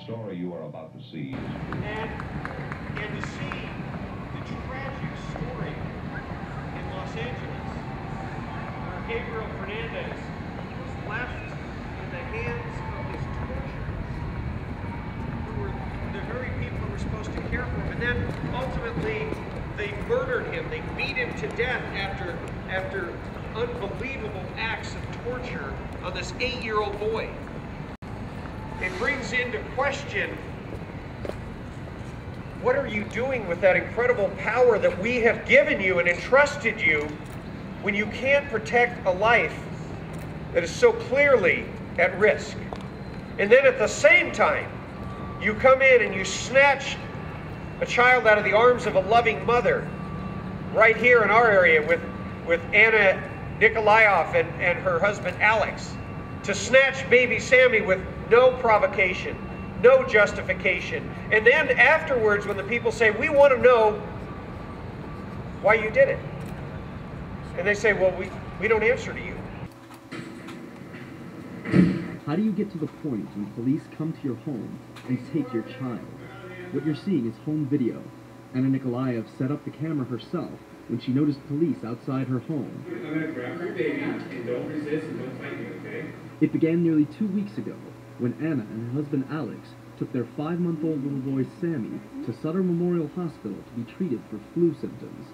story you are about to see. And to see the tragic story in Los Angeles, where Gabriel Fernandez was left in the hands of his torturers, who were the very people who were supposed to care for him, and then ultimately they murdered him. They beat him to death after unbelievable acts of torture on this 8-year-old boy. It brings into question, what are you doing with that incredible power that we have given you and entrusted you when you can't protect a life that is so clearly at risk? And then at the same time, you come in and you snatch a child out of the arms of a loving mother right here in our area with Anna Nikolaev and her husband Alex, to snatch baby Sammy with no provocation, no justification. And then afterwards, when the people say, we want to know why you did it, and they say, well, we don't answer to you. How do you get to the point when police come to your home and take your child? What you're seeing is home video. Anna Nikolaev set up the camera herself when she noticed police outside her home. I'm going to grab your baby, and don't resist and don't fight me, okay? It began nearly 2 weeks ago when Anna and her husband Alex took their 5-month-old little boy Sammy to Sutter Memorial Hospital to be treated for flu symptoms.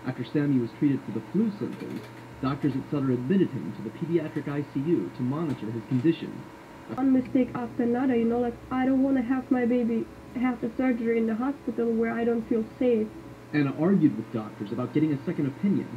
After Sammy was treated for the flu symptoms, doctors at Sutter admitted him to the pediatric ICU to monitor his condition. One mistake after another, you know, like, I don't want to have my baby have the surgery in the hospital where I don't feel safe. Anna argued with doctors about getting a second opinion.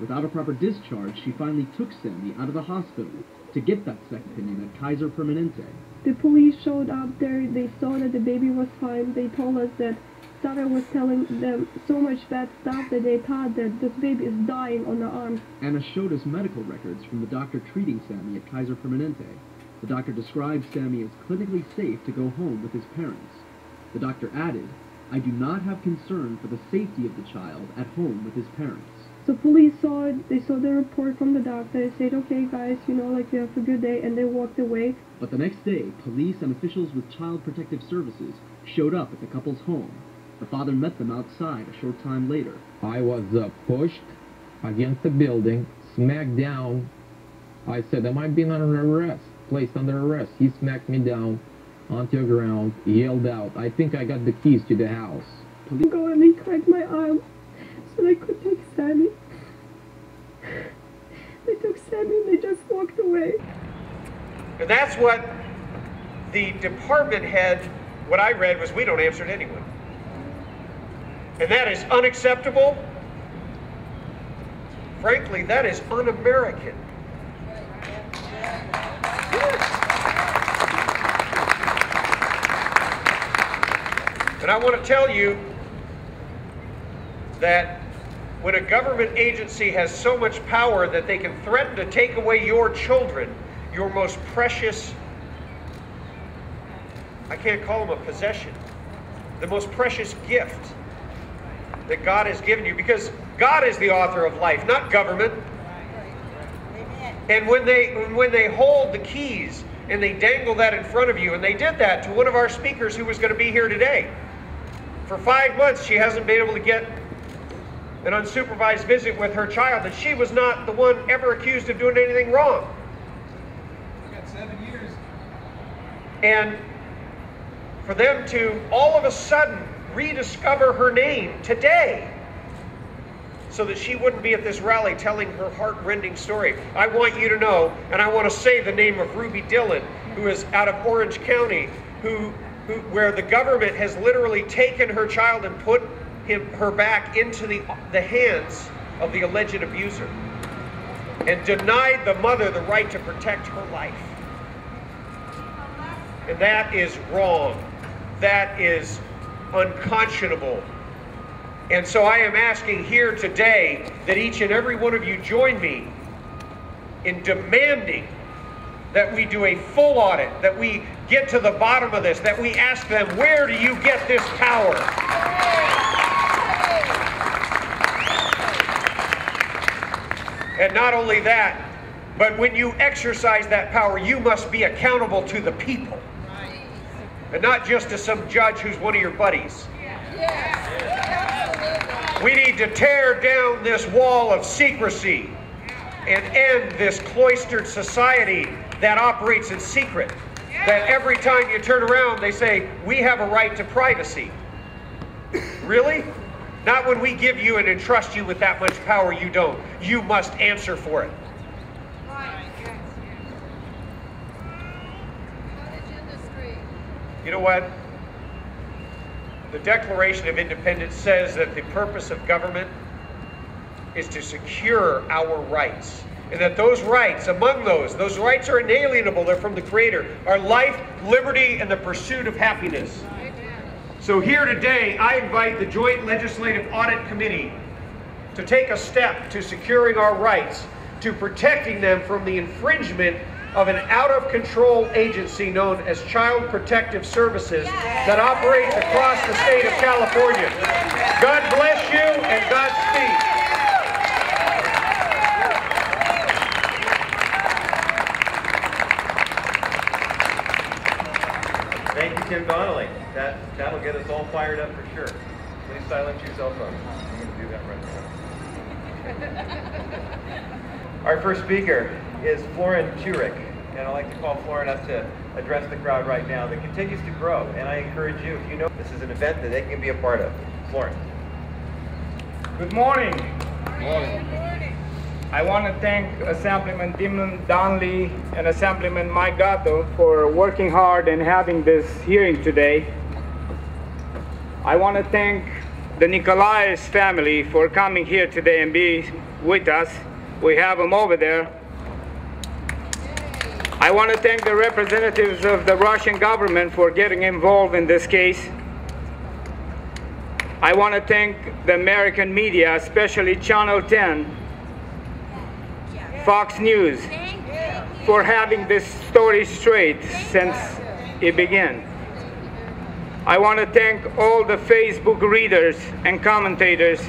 Without a proper discharge, she finally took Sammy out of the hospital to get that second opinion at Kaiser Permanente. The police showed up there, they saw that the baby was fine. They told us that Sutter was telling them so much bad stuff that they thought that this baby is dying on their arms. Anna showed us medical records from the doctor treating Sammy at Kaiser Permanente. The doctor described Sammy as clinically safe to go home with his parents. The doctor added, I do not have concern for the safety of the child at home with his parents. So police saw it, they saw the report from the doctor, they said, okay guys, you know, like, you have a good day, and they walked away. But the next day, police and officials with Child Protective Services showed up at the couple's home. The father met them outside a short time later. I was pushed against the building, smacked down. I said, am I being under arrest? Placed under arrest. He smacked me down onto the ground, yelled out, I think I got the keys to the house. Police go and they cracked my arm so they could take Sammy. They took Sammy and they just walked away. And that's what the department head, what I read was, we don't answer to anyone. And that is unacceptable. Frankly, that is un-American. And I want to tell you that when a government agency has so much power that they can threaten to take away your children, your most precious, I can't call them a possession, the most precious gift that God has given you, because God is the author of life, not government. And when they hold the keys and they dangle that in front of you, and they did that to one of our speakers who was going to be here today. For 5 months, she hasn't been able to get an unsupervised visit with her child, and she was not the one ever accused of doing anything wrong. I got 7 years. And for them to all of a sudden rediscover her name today so that she wouldn't be at this rally telling her heart-rending story. I want you to know, and I want to say the name of Ruby Dillon, who is out of Orange County, where the government has literally taken her child and put her back into the hands of the alleged abuser and denied the mother the right to protect her life. And that is wrong. That is unconscionable. And so I am asking here today that each and every one of you join me in demanding that we do a full audit, that we get to the bottom of this, that we ask them, where do you get this power? And not only that, But when you exercise that power, you must be accountable to the people. And not just to some judge who's one of your buddies. We need to tear down this wall of secrecy and end this cloistered society that operates in secret. That every time you turn around, they say, we have a right to privacy. Really? Not when we give you and entrust you with that much power, you don't. You must answer for it. You know what? The Declaration of Independence says that the purpose of government is to secure our rights. And that those rights, among those rights are inalienable, they're from the Creator, are life, liberty, and the pursuit of happiness. So here today, I invite the Joint Legislative Audit Committee to take a step to securing our rights, to protecting them from the infringement of an out-of-control agency known as Child Protective Services that operates across the state of California. God bless you and Godspeed. Thank you, Tim Donnelly. That'll get us all fired up for sure. Please silence your cell phone. I'm going to do that right now. Our first speaker is Florin Churich, and I'd like to call Florin up to address the crowd right now that continues to grow. And I encourage you, if you know this is an event that they can be a part of. Florin. Good morning. Good morning. I want to thank Assemblyman Tim Donnelly and Assemblyman Mike Gatto for working hard and having this hearing today. I want to thank the Nikolaev's family for coming here today and be with us. We have them over there. I want to thank the representatives of the Russian government for getting involved in this case. I want to thank the American media, especially Channel 10, Fox News, for having this story straight since it began. I want to thank all the Facebook readers and commentators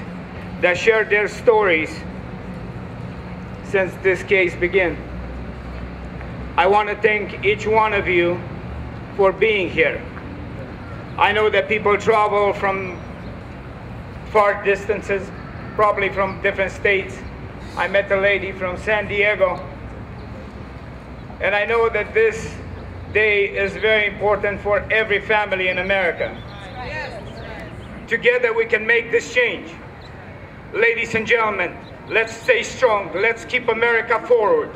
that shared their stories since this case began. I want to thank each one of you for being here. I know that people travel from far distances, probably from different states. I met a lady from San Diego, and I know that this day is very important for every family in America. Together we can make this change. Ladies and gentlemen, let's stay strong. Let's keep America forward.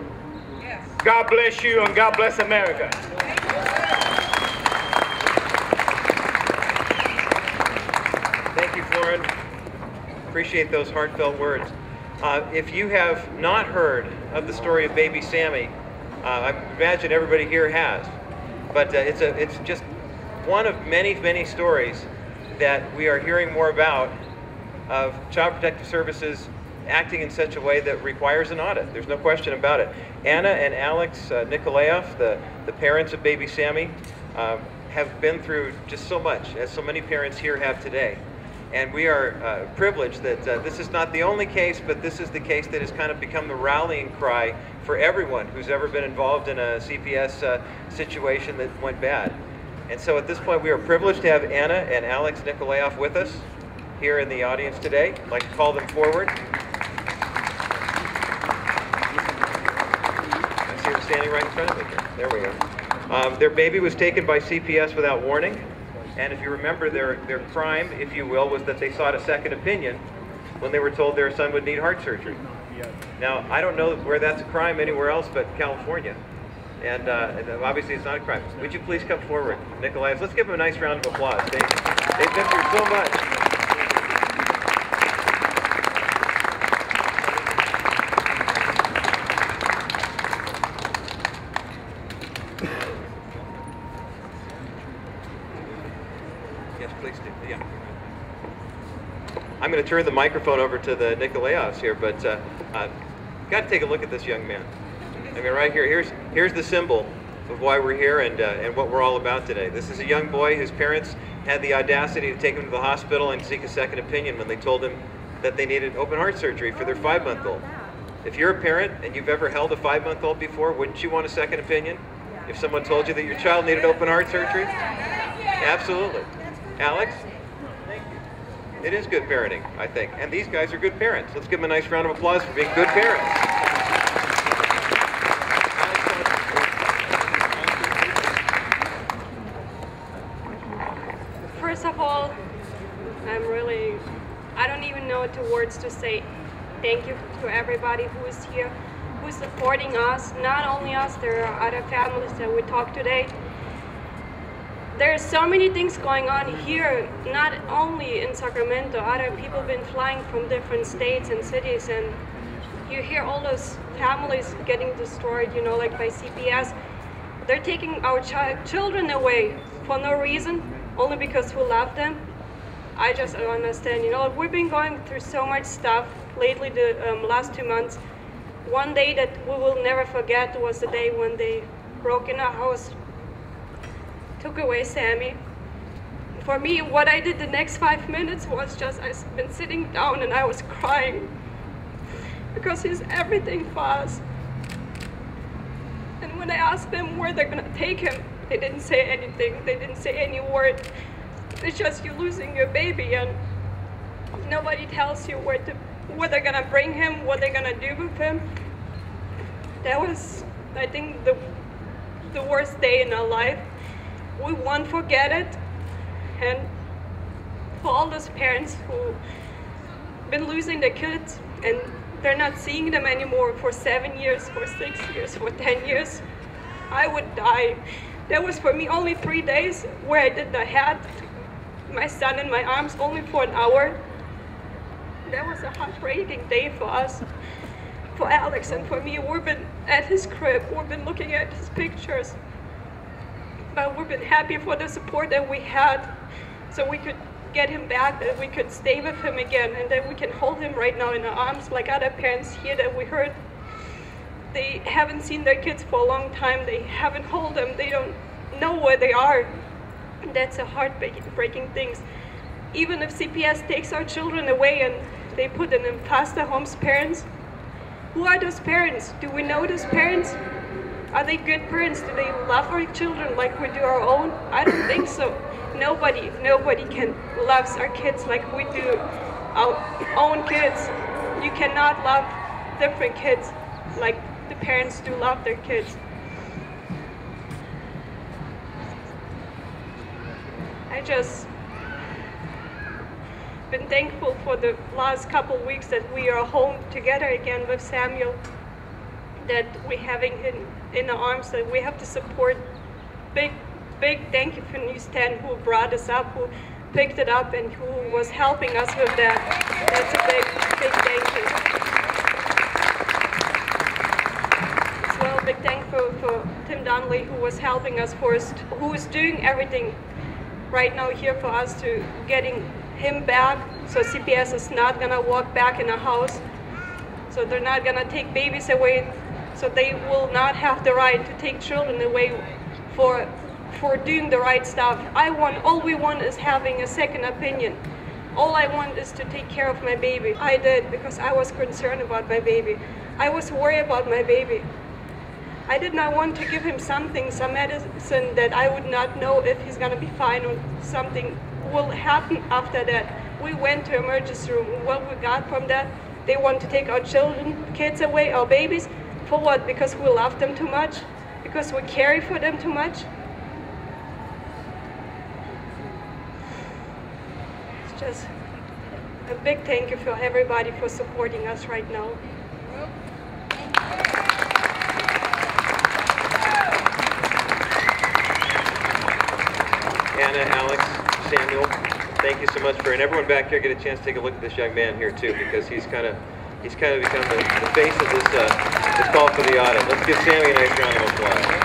God bless you and God bless America. Thank you, Florin. Appreciate those heartfelt words. If you have not heard of the story of baby Sammy, I imagine everybody here has. But it's just one of many, many stories that we are hearing more about of Child Protective Services acting in such a way that requires an audit. There's no question about it. Anna and Alex Nikolaev, the parents of baby Sammy, have been through just so much, as so many parents here have today. And we are privileged that this is not the only case, but this is the case that has kind of become the rallying cry for everyone who's ever been involved in a C.P.S. situation that went bad. And so at this point, we are privileged to have Anna and Alex Nikolaev with us here in the audience today. I'd like to call them forward. I see them standing right in front of me here. There we go. Their baby was taken by C.P.S. without warning. And if you remember, their crime, if you will, was that they sought a second opinion when they were told their son would need heart surgery. Now, I don't know where that's a crime anywhere else but California. And obviously it's not a crime. Would you please come forward, Nikolaevs? Let's give them a nice round of applause. They've been through so much. Yes, please do. Yeah. I'm going to turn the microphone over to the Nikolaevs here, but got to take a look at this young man. I mean, right here, here's the symbol of why we're here and what we're all about today. This is a young boy whose parents had the audacity to take him to the hospital and seek a second opinion when they told him that they needed open heart surgery for their 5-month-old. If you're a parent and you've ever held a 5-month-old before, wouldn't you want a second opinion? If someone told you that your child needed open heart surgery? Absolutely. Alex? It is good parenting, I think. And these guys are good parents. Let's give them a nice round of applause for being good parents. First of all, I don't even know what words to say. Thank you to everybody who is here, who's supporting us. Not only us, there are other families that we talked today. There are so many things going on here, not only in Sacramento. Other people have been flying from different states and cities, and you hear all those families getting destroyed, you know, like by C.P.S. They're taking our children away for no reason, only because we love them. I just don't understand, you know, we've been going through so much stuff lately, the last 2 months. One day that we will never forget was the day when they broke in our house, took away Sammy. For me, what I did the next 5 minutes was just, I've been sitting down and I was crying because he's everything for us. And when I asked them where they're gonna take him, they didn't say anything. They didn't say any word. It's just you losing your baby, and nobody tells you where they're gonna bring him, what they're gonna do with him. That was, I think, the worst day in our life. We won't forget it. And for all those parents who've been losing their kids and they're not seeing them anymore for 7 years, for 6 years, for 10 years, I would die. That was for me only 3 days where I did the had my son in my arms only for an hour. That was a heartbreaking day for us, for Alex and for me. We've been at his crib, we've been looking at his pictures, but we've been happy for the support that we had, so we could get him back, that we could stay with him again, and that we can hold him right now in our arms like other parents here that we heard. They haven't seen their kids for a long time, they haven't held them, they don't know where they are. That's a heartbreaking thing. Even if C.P.S. takes our children away and they put them in foster homes, parents, who are those parents? Do we know those parents? Are they good parents? Do they love our children like we do our own? I don't think so. Nobody can love our kids like we do our own kids. You cannot love different kids like the parents do love their kids. I just been thankful for the last couple weeks that we are home together again with Samuel, that we're having him in our arms, that we have to support. Big thank you for News 10 who brought us up, who picked it up and who was helping us with that. That's a big thank you. As well, big thank you for Tim Donnelly, who was helping us first, who is doing everything right now here for us to getting him back, so C.P.S. is not gonna walk back in a house, so they're not gonna take babies away, so they will not have the right to take children away for doing the right stuff. All we want is having a second opinion. All I want is to take care of my baby. I did, because I was concerned about my baby. I was worried about my baby. I did not want to give him some medicine that I would not know if he's gonna be fine or something will happen after that. We went to emergency room. What we got from that, they want to take our kids away, our babies. For what? Because we love them too much? Because we care for them too much? It's just a big thank you for everybody for supporting us right now. Anna, Alex, Samuel, thank you so much and everyone back here get a chance to take a look at this young man here too, because he's kind of become the face of this call for the audit. Let's give Sammy a nice round of applause.